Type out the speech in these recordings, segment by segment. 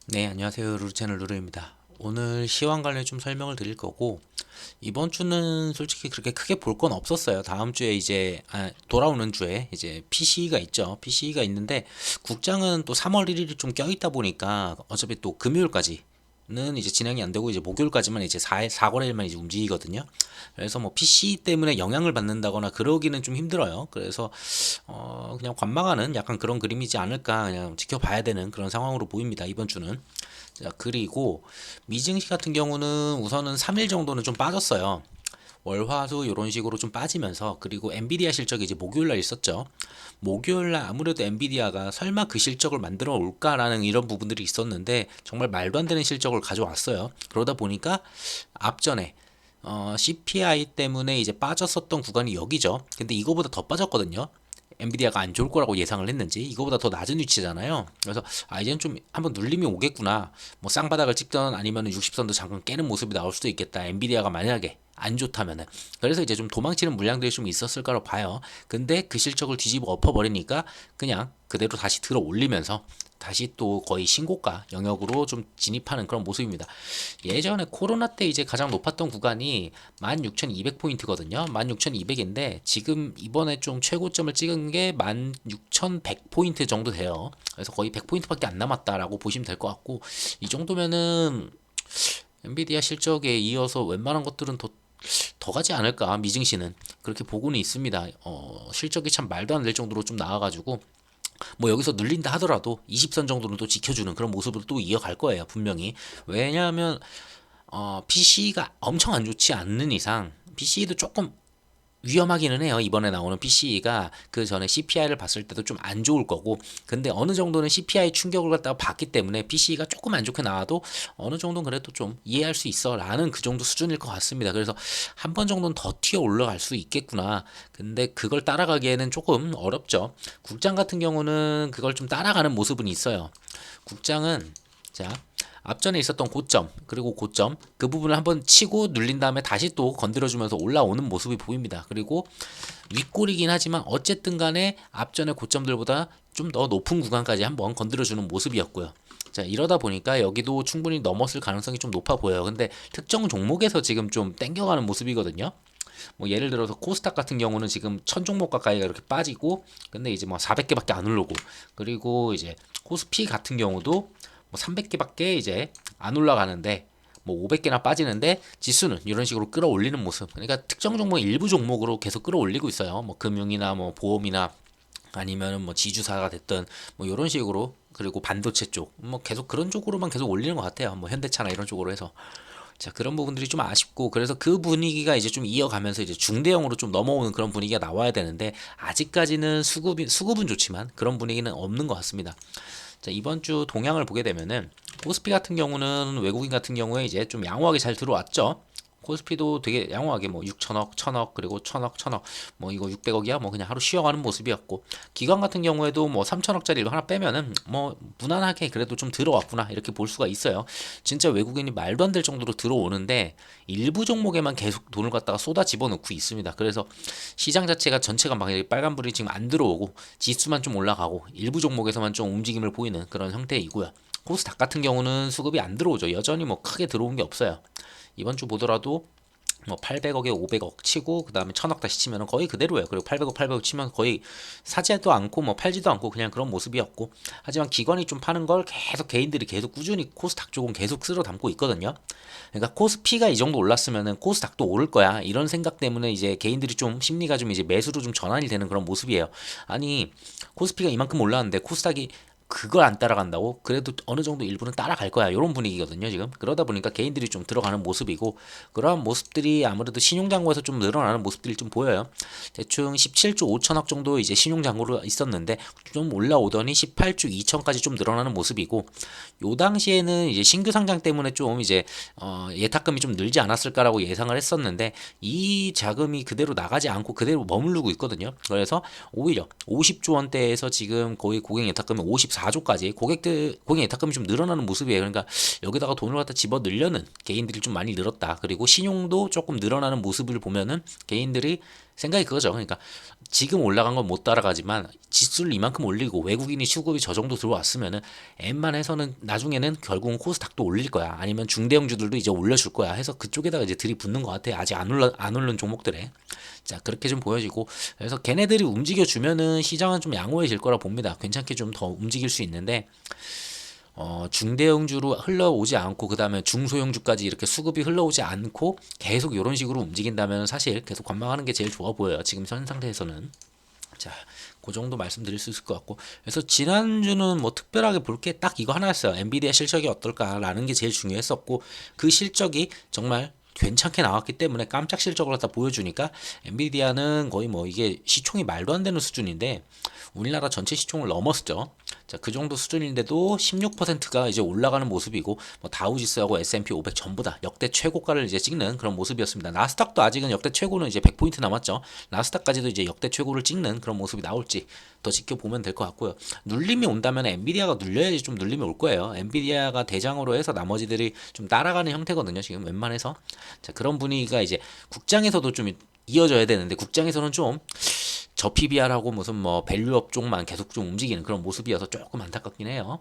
네, 안녕하세요. 루루채널 루루입니다. 오늘 시황 관련 좀 설명을 드릴 거고, 이번 주는 솔직히 그렇게 크게 볼 건 없었어요. 다음 주에 이제, 돌아오는 주에 이제 PC가 있죠. PC가 있는데, 국장은 또 3월 1일이 좀 껴있다 보니까, 어차피 또 금요일까지, 는 이제 진행이 안 되고 이제 목요일까지만 이제 4거래일만 이제 움직이거든요. 그래서 뭐 PC 때문에 영향을 받는다거나 그러기는 좀 힘들어요. 그래서 그냥 관망하는 약간 그런 그림이지 않을까 그냥 지켜봐야 되는 그런 상황으로 보입니다. 이번 주는. 자, 그리고 미증시 같은 경우는 우선은 3일 정도는 좀 빠졌어요. 월화수 이런 식으로 좀 빠지면서 그리고 엔비디아 실적이 이제 목요일 날 있었죠. 목요일 날 아무래도 엔비디아가 설마 그 실적을 만들어 올까라는 이런 부분들이 있었는데 정말 말도 안 되는 실적을 가져왔어요. 그러다 보니까 앞전에 CPI 때문에 이제 빠졌었던 구간이 여기죠. 근데 이거보다 더 빠졌거든요. 엔비디아가 안 좋을 거라고 예상을 했는지 이거보다 더 낮은 위치잖아요. 그래서 이제는 좀 한번 눌림이 오겠구나. 뭐 쌍바닥을 찍던 아니면 60선도 잠깐 깨는 모습이 나올 수도 있겠다. 엔비디아가 만약에 안 좋다면은. 그래서 이제 좀 도망치는 물량들이 좀 있었을 거라고 봐요. 근데 그 실적을 뒤집어 엎어버리니까 그냥 그대로 다시 들어 올리면서 다시 또 거의 신고가 영역으로 좀 진입하는 그런 모습입니다. 예전에 코로나 때 이제 가장 높았던 구간이 16,200포인트거든요. 16,200인데 지금 이번에 좀 최고점을 찍은 게 16,100포인트 정도 돼요. 그래서 거의 100포인트밖에 안 남았다라고 보시면 될 것 같고 이 정도면은 엔비디아 실적에 이어서 웬만한 것들은 더 가지 않을까 미증시는 그렇게 보고는 있습니다. 실적이 참 말도 안 될 정도로 좀 나와가지고 뭐 여기서 눌린다 하더라도 20선 정도는 또 지켜주는 그런 모습을 또 이어갈 거예요 분명히. 왜냐하면 PC가 엄청 안 좋지 않는 이상 PC도 조금 위험하기는 해요. 이번에 나오는 PC가 그 전에 CPI를 봤을 때도 좀 안 좋을 거고, 근데 어느 정도는 CPI 충격을 갖다가 봤기 때문에 PC가 조금 안 좋게 나와도 어느 정도는 그래도 좀 이해할 수 있어라는 그 정도 수준일 것 같습니다. 그래서 한 번 정도는 더 튀어 올라갈 수 있겠구나. 근데 그걸 따라가기에는 조금 어렵죠. 국장 같은 경우는 그걸 좀 따라가는 모습은 있어요. 국장은 자 앞전에 있었던 고점 그리고 고점 그 부분을 한번 치고 눌린 다음에 다시 또 건드려주면서 올라오는 모습이 보입니다. 그리고 윗골이긴 하지만 어쨌든 간에 앞전의 고점들보다 좀 더 높은 구간까지 한번 건드려주는 모습이었고요. 자 이러다 보니까 여기도 충분히 넘었을 가능성이 좀 높아 보여요. 근데 특정 종목에서 지금 좀 땡겨가는 모습이거든요. 뭐 예를 들어서 코스닥 같은 경우는 지금 1000종목 가까이가 이렇게 빠지고 근데 이제 뭐 400개밖에 안 오르고 그리고 이제 코스피 같은 경우도 뭐 300개밖에 이제 안 올라가는데 뭐 500개나 빠지는데 지수는 이런 식으로 끌어올리는 모습. 그러니까 특정 종목 일부 종목으로 계속 끌어올리고 있어요. 뭐 금융이나 뭐 보험이나 아니면은 뭐 지주사가 됐든 뭐 이런 식으로 그리고 반도체 쪽 뭐 계속 그런 쪽으로만 계속 올리는 것 같아요. 뭐 현대차나 이런 쪽으로 해서 자 그런 부분들이 좀 아쉽고 그래서 그 분위기가 이제 좀 이어가면서 이제 중대형으로 좀 넘어오는 그런 분위기가 나와야 되는데 아직까지는 수급은 좋지만 그런 분위기는 없는 것 같습니다. 자, 이번 주 동향을 보게 되면은 코스피 같은 경우는 외국인 같은 경우에 이제 좀 양호하게 잘 들어왔죠. 코스피도 되게 양호하게 뭐 6천억, 천억 그리고 천억, 천억 뭐 이거 600억이야 뭐 그냥 하루 쉬어가는 모습이었고 기관 같은 경우에도 뭐 3천억짜리로 하나 빼면은 뭐 무난하게 그래도 좀 들어왔구나 이렇게 볼 수가 있어요. 진짜 외국인이 말도 안 될 정도로 들어오는데 일부 종목에만 계속 돈을 갖다가 쏟아 집어넣고 있습니다. 그래서 시장 자체가 전체가 막 빨간불이 지금 안 들어오고 지수만 좀 올라가고 일부 종목에서만 좀 움직임을 보이는 그런 형태이고요. 코스닥 같은 경우는 수급이 안 들어오죠. 여전히 뭐 크게 들어온 게 없어요. 이번 주 보더라도 뭐 800억에 500억 치고 그 다음에 1000억 다시 치면 거의 그대로예요. 그리고 800억 800억 치면 거의 사지도 않고 뭐 팔지도 않고 그냥 그런 모습이었고 하지만 기관이 좀 파는 걸 계속 개인들이 계속 꾸준히 코스닥 쪽은 계속 쓸어 담고 있거든요. 그러니까 코스피가 이 정도 올랐으면은 코스닥도 오를 거야 이런 생각 때문에 이제 개인들이 좀 심리가 좀 이제 매수로 좀 전환이 되는 그런 모습이에요. 아니 코스피가 이만큼 올랐는데 코스닥이 그걸 안 따라간다고? 그래도 어느 정도 일부는 따라갈 거야. 이런 분위기거든요, 지금. 그러다 보니까 개인들이 좀 들어가는 모습이고, 그러한 모습들이 아무래도 신용잔고에서 좀 늘어나는 모습들이 좀 보여요. 대충 17조 5천억 정도 이제 신용잔고로 있었는데, 좀 올라오더니 18조 2천까지 좀 늘어나는 모습이고, 요 당시에는 이제 신규 상장 때문에 좀 이제, 예탁금이 좀 늘지 않았을까라고 예상을 했었는데, 이 자금이 그대로 나가지 않고 그대로 머무르고 있거든요. 그래서 오히려 50조 원대에서 지금 거의 고객 예탁금이 54 4조까지 고객 예탁금이 좀 늘어나는 모습이에요. 그러니까 여기다가 돈을 갖다 집어 넣으려는 개인들이 좀 많이 늘었다. 그리고 신용도 조금 늘어나는 모습을 보면은 개인들이 생각이 그거죠. 그러니까 지금 올라간 건 못 따라가지만 지수를 이만큼 올리고 외국인이 수급이 저 정도 들어왔으면은 웬만해서는 나중에는 결국은 코스닥도 올릴 거야. 아니면 중대형주들도 이제 올려줄 거야. 해서 그쪽에다가 이제 들이붓는 것 같아. 아직 안 오른 종목들에. 자, 그렇게 좀 보여지고, 그래서 걔네들이 움직여주면은 시장은 좀 양호해질 거라 봅니다. 괜찮게 좀 더 움직일 수 있는데, 중대형주로 흘러오지 않고, 그 다음에 중소형주까지 이렇게 수급이 흘러오지 않고, 계속 이런 식으로 움직인다면 사실 계속 관망하는 게 제일 좋아 보여요. 지금 현 상태에서는. 자, 그 정도 말씀드릴 수 있을 것 같고, 그래서 지난주는 뭐 특별하게 볼 게 딱 이거 하나였어요. 엔비디아 실적이 어떨까라는 게 제일 중요했었고, 그 실적이 정말 괜찮게 나왔기 때문에 깜짝 실적을 갖다 보여주니까 엔비디아는 거의 뭐 이게 시총이 말도 안 되는 수준인데 우리나라 전체 시총을 넘었죠. 자, 그 정도 수준인데도 16%가 이제 올라가는 모습이고, 뭐 다우지수하고 S&P 500 전부 다 역대 최고가를 이제 찍는 그런 모습이었습니다. 나스닥도 아직은 역대 최고는 이제 100포인트 남았죠. 나스닥까지도 이제 역대 최고를 찍는 그런 모습이 나올지 더 지켜보면 될 것 같고요. 눌림이 온다면 엔비디아가 눌려야지 좀 눌림이 올 거예요. 엔비디아가 대장으로 해서 나머지들이 좀 따라가는 형태거든요. 지금 웬만해서. 자, 그런 분위기가 이제 국장에서도 좀 이어져야 되는데, 국장에서는 좀 저 PBR하고 무슨 뭐 밸류업 쪽만 계속 좀 움직이는 그런 모습이어서 조금 안타깝긴 해요.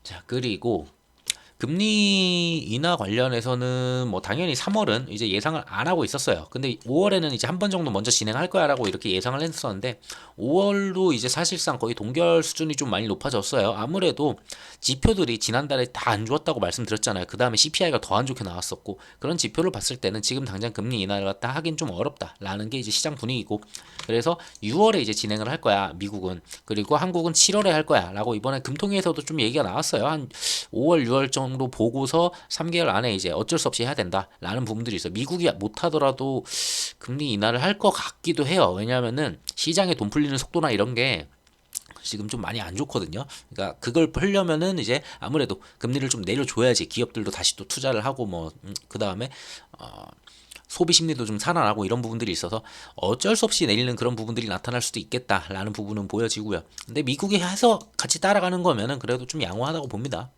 자, 그리고 금리 인하 관련해서는 뭐 당연히 3월은 이제 예상을 안 하고 있었어요. 근데 5월에는 이제 한 번 정도 먼저 진행할 거야라고 이렇게 예상을 했었는데 5월도 이제 사실상 거의 동결 수준이 좀 많이 높아졌어요. 아무래도 지표들이 지난달에 다 안 좋았다고 말씀드렸잖아요. 그 다음에 CPI가 더 안 좋게 나왔었고, 그런 지표를 봤을 때는 지금 당장 금리 인하를 갖다 하긴 좀 어렵다라는 게 이제 시장 분위기고, 그래서 6월에 이제 진행을 할 거야 미국은. 그리고 한국은 7월에 할 거야라고 이번에 금통위에서도 좀 얘기가 나왔어요. 한 5월 6월 정도 보고서 3개월 안에 이제 어쩔 수 없이 해야 된다라는 부분들이 있어요. 미국이 못하더라도 금리 인하를 할 것 같기도 해요. 왜냐하면은 시장에 돈 풀리는 속도나 이런 게 지금 좀 많이 안 좋거든요. 그러니까 그걸 풀려면은 이제 아무래도 금리를 좀 내려줘야지 기업들도 다시 또 투자를 하고 뭐 그 다음에 소비 심리도 좀 살아나고 이런 부분들이 있어서 어쩔 수 없이 내리는 그런 부분들이 나타날 수도 있겠다라는 부분은 보여지고요. 근데 미국이 해서 같이 따라가는 거면은 그래도 좀 양호하다고 봅니다.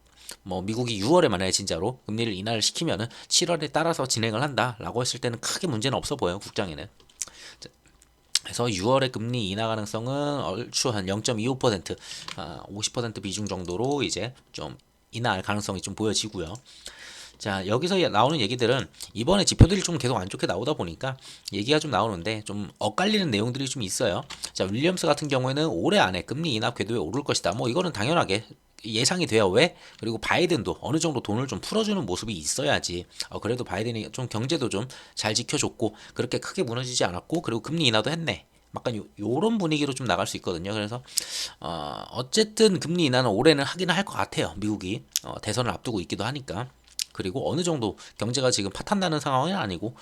뭐 미국이 6월에 만약에 진짜로 금리를 인하를 시키면은 7월에 따라서 진행을 한다라고 했을 때는 크게 문제는 없어 보여요, 국장에는. 그래서 6월에 금리 인하 가능성은 얼추 한 0.25%, 50% 비중 정도로 이제 좀 인하할 가능성이 좀 보여지고요. 자, 여기서 나오는 얘기들은 이번에 지표들이 좀 계속 안 좋게 나오다 보니까 얘기가 좀 나오는데 좀 엇갈리는 내용들이 좀 있어요. 자, 윌리엄스 같은 경우에는 올해 안에 금리 인하 궤도에 오를 것이다. 뭐 이거는 당연하게 예상이 돼요. 왜? 그리고 바이든도 어느 정도 돈을 좀 풀어주는 모습이 있어야지. 그래도 바이든이 좀 경제도 좀 잘 지켜줬고 그렇게 크게 무너지지 않았고 그리고 금리 인하도 했네. 약간 요런 분위기로 좀 나갈 수 있거든요. 그래서 어쨌든 금리 인하는 올해는 하긴 할 것 같아요. 미국이 대선을 앞두고 있기도 하니까. 그리고 어느 정도 경제가 지금 파탄나는 상황은 아니고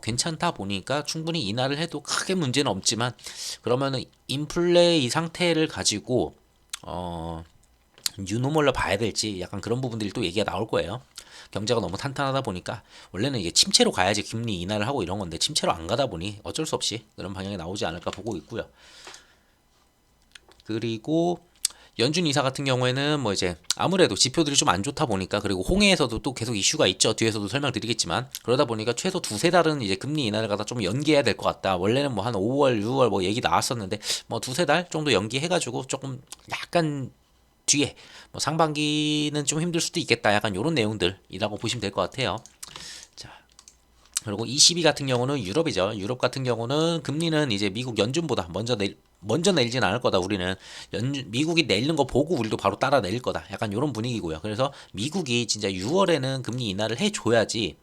괜찮다 보니까 충분히 인하를 해도 크게 문제는 없지만, 그러면은 인플레 이 상태를 가지고 뉴노멀로 봐야 될지 약간 그런 부분들이 또 얘기가 나올 거예요. 경제가 너무 탄탄하다 보니까 원래는 이게 침체로 가야지 금리 인하를 하고 이런 건데 침체로 안 가다 보니 어쩔 수 없이 그런 방향이 나오지 않을까 보고 있고요. 그리고 연준 이사 같은 경우에는 뭐 이제 아무래도 지표들이 좀 안 좋다 보니까, 그리고 홍해에서도 또 계속 이슈가 있죠. 뒤에서도 설명드리겠지만, 그러다 보니까 최소 두세 달은 이제 금리 인하를 갖다 좀 연기해야 될 것 같다. 원래는 뭐 한 5월, 6월 뭐 얘기 나왔었는데 뭐 두세 달 정도 연기해가지고 조금 약간 뒤에 뭐 상반기는 좀 힘들 수도 있겠다. 약간 이런 내용들이라고 보시면 될 것 같아요. 자, 그리고 ECB 같은 경우는 유럽이죠. 유럽 같은 경우는 금리는 이제 미국 연준보다 먼저 내리진 않을 거다. 우리는 미국이 내리는 거 보고 우리도 바로 따라 내릴 거다. 약간 이런 분위기고요. 그래서 미국이 진짜 6월에는 금리 인하를 해줘야지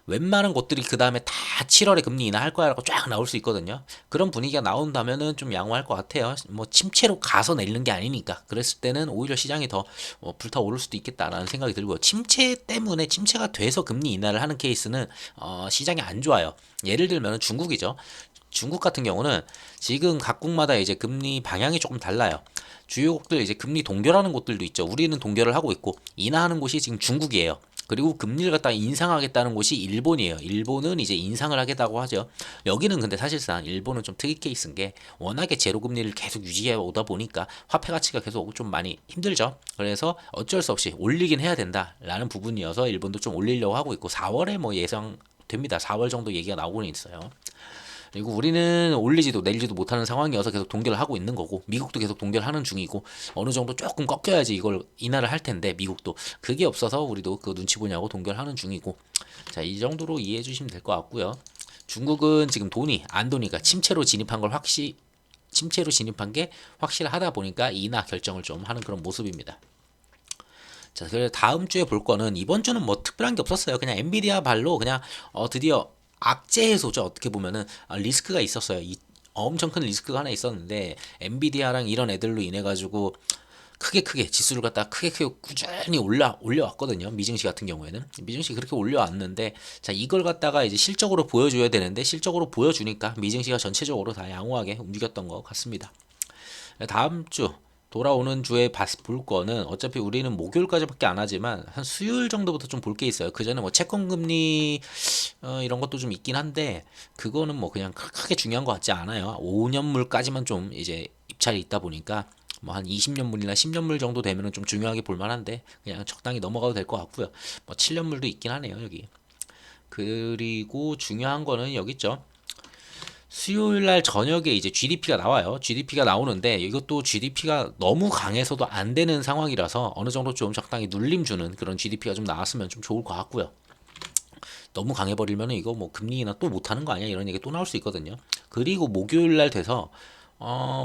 웬만한 곳들이 그 다음에 다 7월에 금리 인하할 거야라고 쫙 나올 수 있거든요. 그런 분위기가 나온다면은 좀 양호할 것 같아요. 뭐 침체로 가서 내리는 게 아니니까. 그랬을 때는 오히려 시장이 더 불타오를 수도 있겠다라는 생각이 들고요. 침체 때문에 침체가 돼서 금리 인하를 하는 케이스는 시장이 안 좋아요. 예를 들면 중국이죠. 중국 같은 경우는 지금 각국마다 이제 금리 방향이 조금 달라요. 주요국들 이제 금리 동결하는 곳들도 있죠. 우리는 동결을 하고 있고 인하하는 곳이 지금 중국이에요. 그리고 금리를 갖다가 인상하겠다는 곳이 일본이에요. 일본은 이제 인상을 하겠다고 하죠. 여기는 근데 사실상 일본은 좀 특이 케이스인 게 워낙에 제로 금리를 계속 유지해 오다 보니까 화폐 가치가 계속 좀 많이 힘들죠. 그래서 어쩔 수 없이 올리긴 해야 된다라는 부분이어서 일본도 좀 올리려고 하고 있고 4월에 뭐 예상됩니다. 4월 정도 얘기가 나오고는 있어요. 그리고 우리는 올리지도 내리지도 못하는 상황이어서 계속 동결을 하고 있는 거고 미국도 계속 동결을 하는 중이고 어느 정도 조금 꺾여야지 이걸 인하를 할 텐데 미국도 그게 없어서 우리도 그 눈치 보냐고 동결하는 중이고 자, 이 정도로 이해해 주시면 될 것 같고요. 중국은 지금 돈이 안 도니까 침체로 진입한 게 확실하다 보니까 인하 결정을 좀 하는 그런 모습입니다. 자, 그래서 다음 주에 볼 거는 이번 주는 뭐 특별한 게 없었어요. 그냥 엔비디아 발로 그냥 드디어 악재 해소죠. 어떻게 보면은 리스크가 있었어요. 엄청 큰 리스크가 하나 있었는데 엔비디아랑 이런 애들로 인해 가지고 크게 지수를 갖다 크게 꾸준히 올려왔거든요. 미증시 같은 경우에는 미증시 그렇게 올려왔는데 자 이걸 갖다가 이제 실적으로 보여줘야 되는데 실적으로 보여주니까 미증시가 전체적으로 다 양호하게 움직였던 것 같습니다. 다음 주 돌아오는 주에 볼 거는 어차피 우리는 목요일까지밖에 안 하지만 한 수요일 정도부터 좀 볼 게 있어요. 그 전에 뭐 채권 금리 이런 것도 좀 있긴 한데 그거는 뭐 그냥 크게 중요한 것 같지 않아요. 5년물까지만 좀 이제 입찰이 있다 보니까 뭐 한 20년물이나 10년물 정도 되면은 좀 중요하게 볼 만한데 그냥 적당히 넘어가도 될 것 같고요. 뭐 7년물도 있긴 하네요, 여기. 그리고 중요한 거는 여기 있죠. 수요일 날 저녁에 이제 GDP가 나와요. GDP가 나오는데 이것도 GDP가 너무 강해서도 안 되는 상황이라서 어느 정도 좀 적당히 눌림 주는 그런 GDP가 좀 나왔으면 좀 좋을 것 같고요. 너무 강해버리면 이거 뭐 금리나 또 못하는 거 아니야 이런 얘기 또 나올 수 있거든요. 그리고 목요일 날 돼서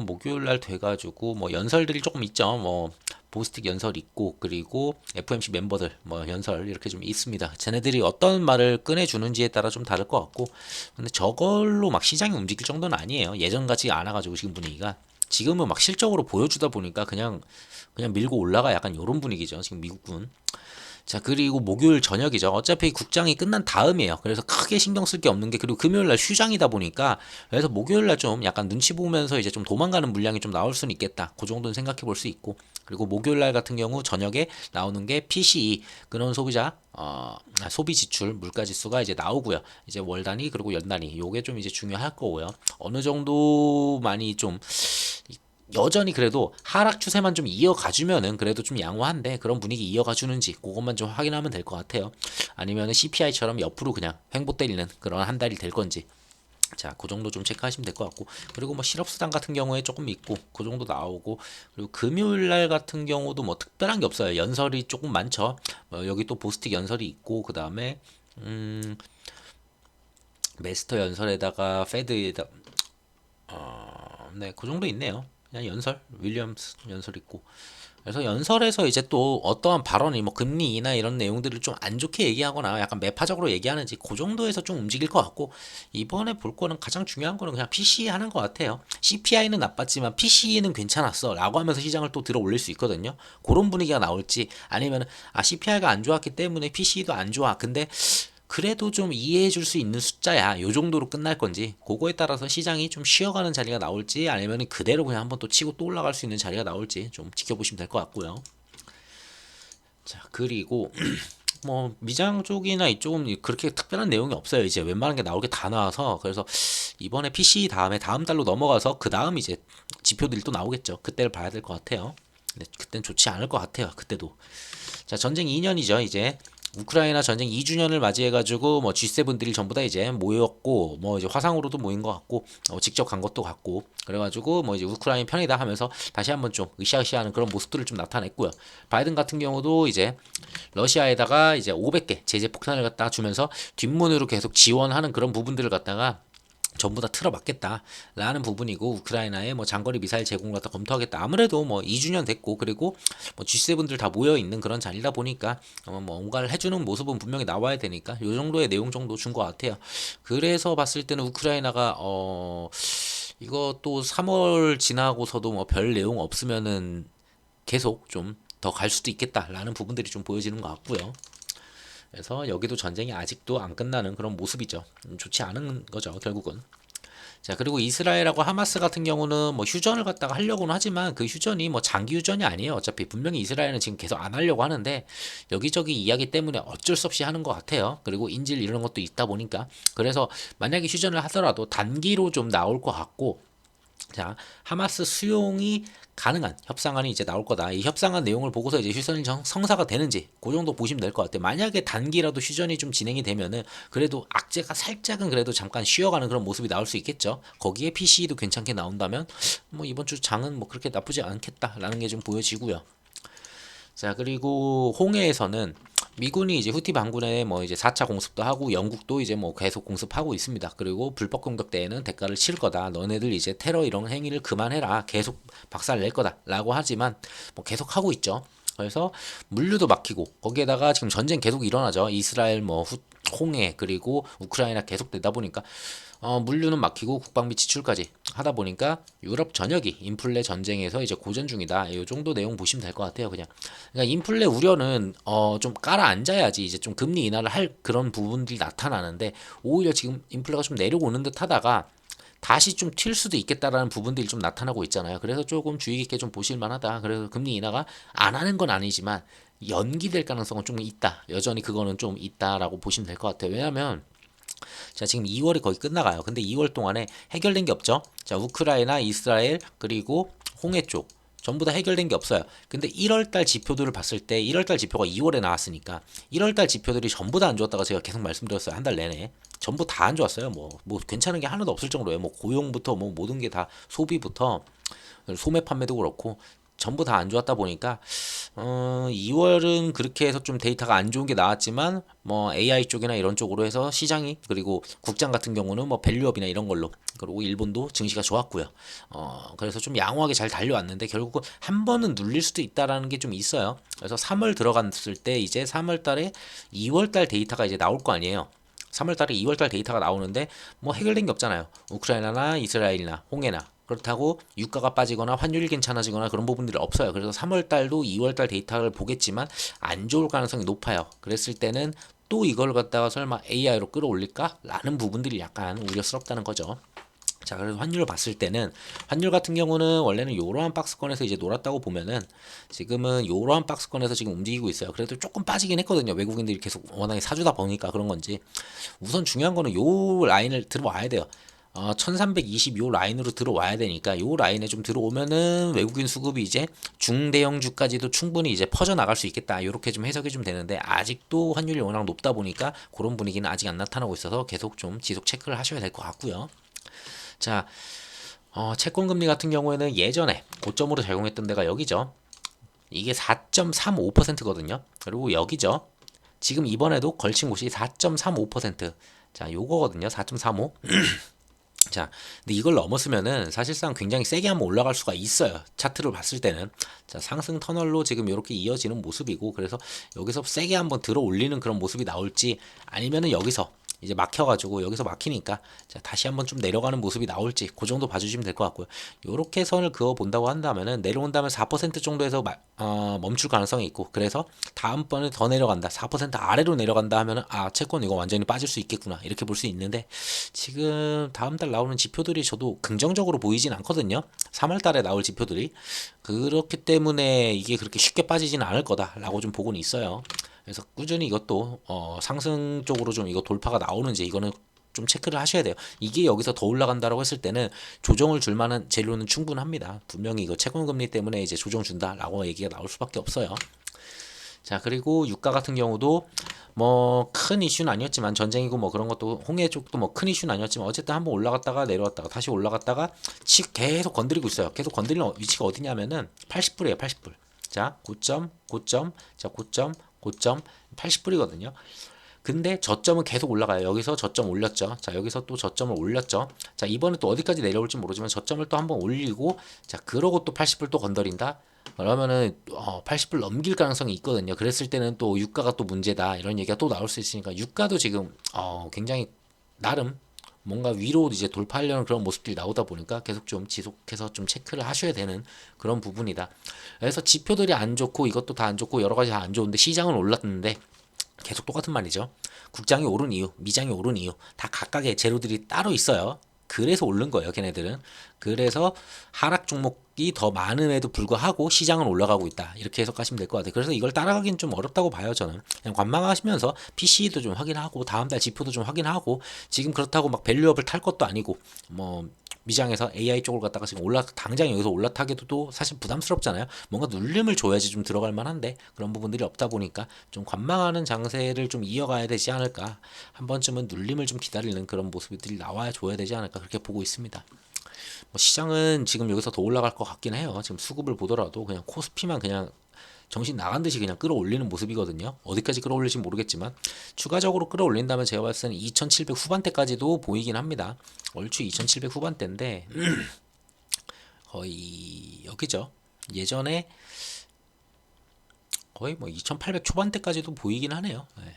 목요일 날 돼가지고 뭐 연설들이 조금 있죠. 뭐 보스틱 연설 있고 그리고 FMC 멤버들 뭐 연설 이렇게 좀 있습니다. 쟤네들이 어떤 말을 꺼내주는지에 따라 좀 다를 것 같고 근데 저걸로 막 시장이 움직일 정도는 아니에요. 예전 같지 않아가지고 지금 분위기가 지금은 막 실적으로 보여주다 보니까 그냥 밀고 올라가 약간 이런 분위기죠. 지금 미국군. 자, 그리고 목요일 저녁이죠. 어차피 국장이 끝난 다음이에요. 그래서 크게 신경 쓸 게 없는 게, 그리고 금요일 날 휴장이다 보니까, 그래서 목요일 날 좀 약간 눈치 보면서 이제 좀 도망가는 물량이 좀 나올 수는 있겠다. 그 정도는 생각해 볼 수 있고. 그리고 목요일 날 같은 경우 저녁에 나오는 게 PCE, 그런 소비 지출 물가 지수가 이제 나오고요. 이제 월 단위, 그리고 연 단위. 요게 좀 이제 중요할 거고요. 어느 정도 많이 좀, 여전히 그래도 하락 추세만 좀 이어가주면은 그래도 좀 양호한데 그런 분위기 이어가주는지 그것만 좀 확인하면 될 것 같아요. 아니면은 CPI처럼 옆으로 그냥 횡보 때리는 그런 한 달이 될 건지. 자, 그 정도 좀 체크하시면 될 것 같고 그리고 뭐 실업수당 같은 경우에 조금 있고 그 정도 나오고 그리고 금요일 날 같은 경우도 뭐 특별한 게 없어요. 연설이 조금 많죠. 여기 또 보스틱 연설이 있고 그 다음에 메스터 연설에다가 페드에다 네, 그 정도 있네요. 그냥 연설, 윌리엄스 연설 있고. 그래서 연설에서 이제 또 어떠한 발언이 뭐 금리 인하 이런 내용들을 좀 안 좋게 얘기하거나 약간 매파적으로 얘기하는지 그 정도에서 좀 움직일 것 같고 이번에 볼 거는 가장 중요한 거는 그냥 PCE 하는 것 같아요. CPI는 나빴지만 PCE는 괜찮았어 라고 하면서 시장을 또 들어 올릴 수 있거든요. 그런 분위기가 나올지 아니면 CPI가 안 좋았기 때문에 PCE도 안 좋아. 근데 그래도 좀 이해해 줄 수 있는 숫자야. 요 정도로 끝날 건지 그거에 따라서 시장이 좀 쉬어가는 자리가 나올지 아니면 그대로 그냥 한번 또 치고 또 올라갈 수 있는 자리가 나올지 좀 지켜보시면 될 것 같고요. 자, 그리고 뭐 미장 쪽이나 이쪽은 그렇게 특별한 내용이 없어요. 이제 웬만한 게 나올 게 다 나와서 그래서 이번에 PC 다음에 다음 달로 넘어가서 그 다음 이제 지표들이 또 나오겠죠. 그때를 봐야 될 것 같아요. 근데 그땐 좋지 않을 것 같아요. 그때도. 자, 전쟁 2년이죠. 이제 우크라이나 전쟁 2주년을 맞이해가지고 뭐 G7들이 전부 다 이제 모였고 뭐 이제 화상으로도 모인 것 같고 직접 간 것도 같고 그래가지고 뭐 이제 우크라이나 편이다 하면서 다시 한번 좀 으쌰으쌰하는 그런 모습들을 좀 나타냈고요. 바이든 같은 경우도 이제 러시아에다가 이제 500개 제재 폭탄을 갖다 주면서 뒷문으로 계속 지원하는 그런 부분들을 갖다가 전부 다 틀어막겠다라는 부분이고 우크라이나에 뭐 장거리 미사일 제공을 갖다 검토하겠다. 아무래도 뭐 2주년 됐고 그리고 뭐 G7들 다 모여 있는 그런 자리다 보니까 뭐 뭔가를 해주는 모습은 분명히 나와야 되니까 요 정도의 내용 정도 준 것 같아요. 그래서 봤을 때는 우크라이나가 이거 또 3월 지나고서도 뭐 별 내용 없으면은 계속 좀 더 갈 수도 있겠다라는 부분들이 좀 보여지는 것 같고요. 그래서 여기도 전쟁이 아직도 안 끝나는 그런 모습이죠. 좋지 않은 거죠, 결국은. 자, 그리고 이스라엘하고 하마스 같은 경우는 뭐 휴전을 갖다가 하려고는 하지만 그 휴전이 뭐 장기 휴전이 아니에요. 어차피 분명히 이스라엘은 지금 계속 안 하려고 하는데 여기저기 이야기 때문에 어쩔 수 없이 하는 것 같아요. 그리고 인질 이런 것도 있다 보니까 그래서 만약에 휴전을 하더라도 단기로 좀 나올 것 같고, 자, 하마스 수용이 가능한 협상안이 이제 나올 거다. 이 협상안 내용을 보고서 이제 휴전이 성사가 되는지 그 정도 보시면 될 것 같아요. 만약에 단기라도 휴전이 좀 진행이 되면은 그래도 악재가 살짝은 그래도 잠깐 쉬어가는 그런 모습이 나올 수 있겠죠. 거기에 PC도 괜찮게 나온다면 뭐 이번 주 장은 뭐 그렇게 나쁘지 않겠다라는 게 좀 보여지고요. 자, 그리고 홍해에서는 미군이 이제 후티 반군에 뭐 이제 4차 공습도 하고 영국도 이제 뭐 계속 공습하고 있습니다. 그리고 불법 공격 때에는 대가를 치를 거다. 너네들 이제 테러 이런 행위를 그만해라. 계속 박살 낼 거다라고 하지만 뭐 계속 하고 있죠. 그래서 물류도 막히고 거기에다가 지금 전쟁 계속 일어나죠. 이스라엘 뭐 홍해 그리고 우크라이나 계속 되다 보니까 물류는 막히고 국방비 지출까지 하다 보니까 유럽 전역이 인플레 전쟁에서 이제 고전 중이다. 이 정도 내용 보시면 될 것 같아요. 그냥 그러니까 인플레 우려는 좀 깔아앉아야지 이제 좀 금리 인하를 할 그런 부분들이 나타나는데 오히려 지금 인플레가 좀 내려오는 듯 하다가 다시 좀 튈 수도 있겠다라는 부분들이 좀 나타나고 있잖아요. 그래서 조금 주의 깊게 좀 보실 만하다. 그래서 금리 인하가 안 하는 건 아니지만 연기될 가능성은 좀 있다. 여전히 그거는 좀 있다라고 보시면 될 것 같아요. 왜냐하면 자, 지금 2월이 거의 끝나가요. 근데 2월 동안에 해결된 게 없죠. 자, 우크라이나, 이스라엘, 그리고 홍해 쪽. 전부 다 해결된 게 없어요. 근데 1월달 지표들을 봤을 때 1월달 지표가 2월에 나왔으니까 1월달 지표들이 전부 다 안 좋았다고 제가 계속 말씀드렸어요. 한 달 내내. 전부 다 안 좋았어요. 뭐 괜찮은 게 하나도 없을 정도예요. 뭐 고용부터 뭐 모든 게 다 소비부터 소매 판매도 그렇고 전부 다 안 좋았다 보니까 2월은 그렇게 해서 좀 데이터가 안 좋은 게 나왔지만 뭐 AI 쪽이나 이런 쪽으로 해서 시장이 그리고 국장 같은 경우는 뭐 밸류업이나 이런 걸로 그리고 일본도 증시가 좋았고요. 그래서 좀 양호하게 잘 달려왔는데 결국은 한 번은 눌릴 수도 있다라는 게 좀 있어요. 그래서 3월 들어갔을 때 이제 3월 달에 2월 달 데이터가 이제 나올 거 아니에요. 3월 달에 2월 달 데이터가 나오는데 뭐 해결된 게 없잖아요. 우크라이나나 이스라엘이나 홍해나 그렇다고 유가가 빠지거나 환율이 괜찮아지거나 그런 부분들이 없어요. 그래서 3월 달도 2월 달 데이터를 보겠지만 안 좋을 가능성이 높아요. 그랬을 때는 또 이걸 갖다가 설마 AI로 끌어올릴까? 라는 부분들이 약간 우려스럽다는 거죠. 자, 그래서 환율을 봤을 때는 환율 같은 경우는 원래는 이러한 박스권에서 이제 놀았다고 보면은 지금은 이러한 박스권에서 지금 움직이고 있어요. 그래도 조금 빠지긴 했거든요. 외국인들이 계속 워낙에 사주다 보니까 그런 건지. 우선 중요한 거는 요 라인을 들어와야 돼요. 1320 요 라인으로 들어와야 되니까 요 라인에 좀 들어오면은 외국인 수급이 이제 중대형주까지도 충분히 이제 퍼져 나갈 수 있겠다. 요렇게 좀 해석이 좀 되는데 아직도 환율이 워낙 높다 보니까 그런 분위기는 아직 안 나타나고 있어서 계속 좀 지속 체크를 하셔야 될 것 같고요. 자, 채권 금리 같은 경우에는 예전에 고점으로 작용했던 데가 여기죠. 이게 4.35%거든요. 그리고 여기죠. 지금 이번에도 걸친 곳이 4.35%. 자, 요거거든요. 4.35. 자, 근데 이걸 넘었으면은 사실상 굉장히 세게 한번 올라갈 수가 있어요. 차트를 봤을 때는. 자, 상승 터널로 지금 이렇게 이어지는 모습이고, 그래서 여기서 세게 한번 들어 올리는 그런 모습이 나올지, 아니면은 여기서 이제 막혀가지고 여기서 막히니까 자, 다시 한번 좀 내려가는 모습이 나올지 그 정도 봐주시면 될 것 같고요. 요렇게 선을 그어 본다고 한다면은 내려온다면 4% 정도에서 멈출 가능성이 있고, 그래서 다음번에 더 내려간다 4% 아래로 내려간다 하면은 채권 이거 완전히 빠질 수 있겠구나 이렇게 볼 수 있는데 지금 다음 달 나오는 지표들이 저도 긍정적으로 보이진 않거든요. 3월 달에 나올 지표들이 그렇기 때문에 이게 그렇게 쉽게 빠지지는 않을 거다라고 좀 보고는 있어요. 그래서 꾸준히 이것도 상승 쪽으로 좀 이거 돌파가 나오는지 이거는 좀 체크를 하셔야 돼요. 이게 여기서 더 올라간다라고 했을 때는 조정을 줄 만한 재료는 충분합니다. 분명히 이거 채권 금리 때문에 이제 조정 준다라고 얘기가 나올 수밖에 없어요. 자, 그리고 유가 같은 경우도 뭐 큰 이슈는 아니었지만 전쟁이고 뭐 그런 것도 홍해 쪽도 뭐 큰 이슈는 아니었지만 어쨌든 한번 올라갔다가 내려왔다가 다시 올라갔다가 계속 건드리고 있어요. 계속 건드리는 위치가 어디냐면은 80불이에요. 80불. 자, 고점, 고점, 자, 고점, 고점 80불이거든요. 근데 저점은 계속 올라가요. 여기서 저점 올렸죠. 자, 여기서 또 저점을 올렸죠. 자, 이번에 또 어디까지 내려올지 모르지만 저점을 또 한번 올리고, 자, 그러고 또 80불 또 건드린다. 그러면은 80불 넘길 가능성이 있거든요. 그랬을 때는 또 유가가 또 문제다 이런 얘기가 또 나올 수 있으니까 유가도 지금 굉장히 나름 뭔가 위로 이제 돌파하려는 그런 모습들이 나오다 보니까 계속 좀 지속해서 좀 체크를 하셔야 되는 그런 부분이다. 그래서 지표들이 안 좋고 이것도 다 안 좋고 여러 가지 다 안 좋은데 시장은 올랐는데 계속 똑같은 말이죠. 국장이 오른 이유, 미장이 오른 이유 다 각각의 재료들이 따로 있어요. 그래서 오른 거예요, 걔네들은. 그래서 하락 종목이 더 많음에도 불구하고 시장은 올라가고 있다. 이렇게 해석하시면 될 것 같아요. 그래서 이걸 따라가긴 좀 어렵다고 봐요, 저는. 그냥 관망하시면서 PC도 좀 확인하고 다음 달 지표도 좀 확인하고 지금 그렇다고 막 밸류업을 탈 것도 아니고 뭐 미장에서 AI 쪽으로 갔다가 지금 당장 여기서 올라타기도 또 사실 부담스럽잖아요. 뭔가 눌림을 줘야지 좀 들어갈 만한데 그런 부분들이 없다 보니까 좀 관망하는 장세를 좀 이어가야 되지 않을까. 한 번쯤은 눌림을 좀 기다리는 그런 모습들이 나와야 줘야 되지 않을까 그렇게 보고 있습니다. 뭐 시장은 지금 여기서 더 올라갈 것 같긴 해요. 지금 수급을 보더라도 그냥 코스피만 그냥 정신 나간 듯이 그냥 끌어올리는 모습이거든요. 어디까지 끌어올릴지 모르겠지만 추가적으로 끌어올린다면 제가 봤을 때는 2700 후반대까지도 보이긴 합니다. 얼추 2700 후반대인데 거의 여기죠. 예전에 거의 뭐 2800 초반대까지도 보이긴 하네요. 네.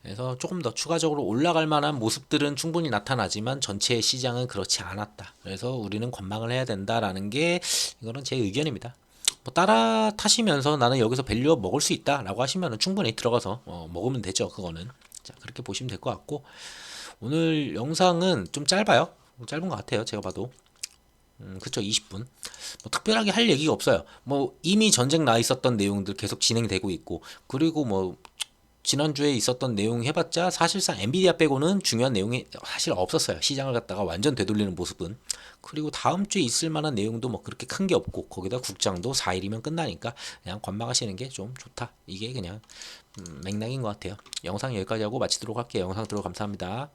그래서 조금 더 추가적으로 올라갈 만한 모습들은 충분히 나타나지만 전체 시장은 그렇지 않았다. 그래서 우리는 관망을 해야 된다라는 게 이거는 제 의견입니다. 뭐 따라 타시면서 나는 여기서 밸류업 먹을 수 있다라고 하시면은 충분히 들어가서 먹으면 되죠. 그거는. 자, 그렇게 보시면 될 것 같고 오늘 영상은 좀 짧아요. 짧은 것 같아요. 제가 봐도. 그쵸, 20분. 뭐 특별하게 할 얘기가 없어요. 뭐 이미 전쟁 나 있었던 내용들 계속 진행되고 있고, 그리고 뭐 지난주에 있었던 내용 해봤자 사실상 엔비디아 빼고는 중요한 내용이 사실 없었어요. 시장을 갖다가 완전 되돌리는 모습은. 그리고 다음 주에 있을 만한 내용도 뭐 그렇게 큰 게 없고, 거기다 국장도 4일이면 끝나니까 그냥 관망하시는 게 좀 좋다. 이게 그냥 맥락인 것 같아요. 영상 여기까지 하고 마치도록 할게요. 영상 들어 감사합니다.